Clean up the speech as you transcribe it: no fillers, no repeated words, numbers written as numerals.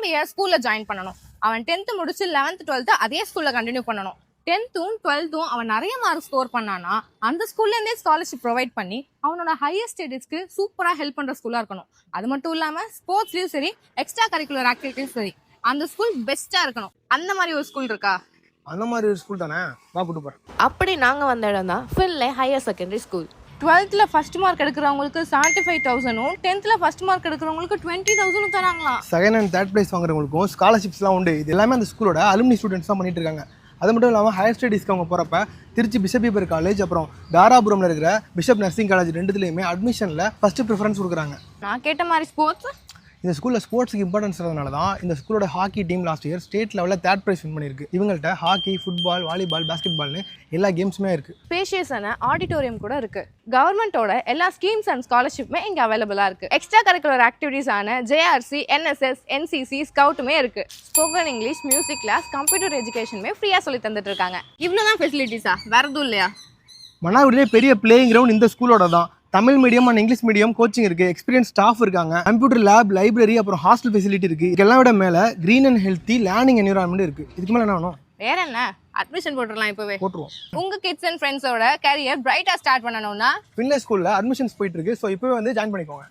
தம்பியை ஸ்கூல்ல ஜாயின் பண்ணணும். அவன் 10th முடிச்சு 11th 12th அதே ஸ்கூல்ல கண்டினியூ பண்ணணும். 10th 12th அவன் நிறைய மார்க் ஸ்கோர் பண்ணானா அந்த ஸ்கூல்ல இருந்தே ஸ்காலர்ஷிப் ப்ரொவைட் பண்ணி அவனோட ஹையர் ஸ்டடீஸ்க்கு சூப்பரா ஹெல்ப் பண்ற ஸ்கூலா இருக்கணும். அது மட்டும் இல்லாம ஸ்போர்ட்ஸ்லயும் சரி, எக்ஸ்ட்ரா கரிக்குலர் ஆக்டிவிட்டியும் சரி, அந்த ஸ்கூல் பெஸ்டா இருக்கணும். அந்த மாதிரி ஒரு ஸ்கூல் இருக்கா? அந்த மாதிரி ஒரு ஸ்கூல் தானே, வா கூட்டு போறேன். அப்படி நாங்கள் வந்த இடம் தான் Finlay higher secondary school. 12th first mark எடுக்கிறவங்களுக்கு 75,000, 10th ஃபர்ஸ்ட் மார்க் எடுக்கிறவங்களுக்கு 20,000 தராங்களாம். செகண்ட் அண்ட் தேர்ட் பிளேஸ் வாங்குறவங்களுக்கும் ஸ்காலர்ஷிப்ஸ்லாம் உண்டு. இது எல்லாமே அந்த ஸ்கூலோட அலுமினி ஸ்டூடெண்ட்ஸ் தான் பண்ணிட்டு இருக்காங்க. அது மட்டும் இல்லாமல் ஹையர் ஸ்டடீஸ்க்கு அவங்க போகிறப்ப திருச்சி பிஷப் பீப்பர் காலேஜ் அப்புறம் தாராபுரமில் இருக்கிற பிஷப் நர்சிங் காலேஜ் ரெண்டுத்துலேயுமே அட்மிஷனில் ஃபஸ்ட்டு ப்ரிஃபரன்ஸ் கொடுக்குறாங்க. நான் கேட்ட மாதிரி ஸ்போர்ட்ஸ், இந்த ஸ்கூலில் ஸ்போர்ட்ஸுக்கு இம்பார்ட்டன்ஸ் இருக்கிறதுனால தான் இந்த ஸ்கூலோட hockey team last year state லெவலில் தேர்ட் ப்ரைஸ் வின் பண்ணியிருக்கு. இவங்கள்ட்ட ஹாக்கி, ஃபுட்பால், வாலிபால், பாஸ்கெட் பால்னு எல்லா கேம்ஸுமே இருக்குது. ஸ்பேஷியஸான ஆடிட்டோரியம் கூட இருக்கு. கவர்மெண்ட்டோட எல்லா ஸ்கீம்ஸ் அண்ட் ஸ்காலர்ஷிப்புமே இங்கே அவைலபிளாக இருக்கு. எக்ஸ்ட்ரா கரிக்குலர் ஆக்டிவிட்டீஸான ஜேஆர்சி, என்எஸ்எஸ், என்சிசி, ஸ்கவுட்டுமே இருக்கு. Spoken English, music class, computer எஜுகேஷனுமே ஃப்ரீயாக சொல்லி தந்துட்டு இருக்காங்க. இவ்வளோதான் ஃபெசிலிட்டிஸா? வேற எதுவும் இல்லையா? மன்னார்குடியிலே பெரிய பிளேயிங் கிரவுண்ட் இந்த ஸ்கூலோட தான். Tamil medium and English medium coaching இருக்குது, எக்ஸ்பீரியன்ஸ் ஸ்டாஃப் இருக்காங்க, கம்ப்யூட்டர் லேப், லைப்ரரி, அப்புறம் ஹாஸ்டல் ஃபெசிலிட்டி இருக்குது. இதெல்லாம் விட மேலே green and healthy learning environment இருக்குது. இதுக்கு மேலே என்ன வேணும்? வேற என்ன, அட்மிஷன் போட்டுடலாம் இப்போவே. போட்டுருவோம். உங்கள் கிட்ஸ் அண்ட் ஃப்ரெண்ட்ஸோட கேரியர் பிரைட்டாக ஸ்டார்ட் பண்ணணும்னா ஃபின்லே ஸ்கூலில் அட்மிஷன்ஸ் போயிட்டு இருக்கு. ஸோ இப்போவே வந்து ஜாயின் பண்ணிக்கோங்க.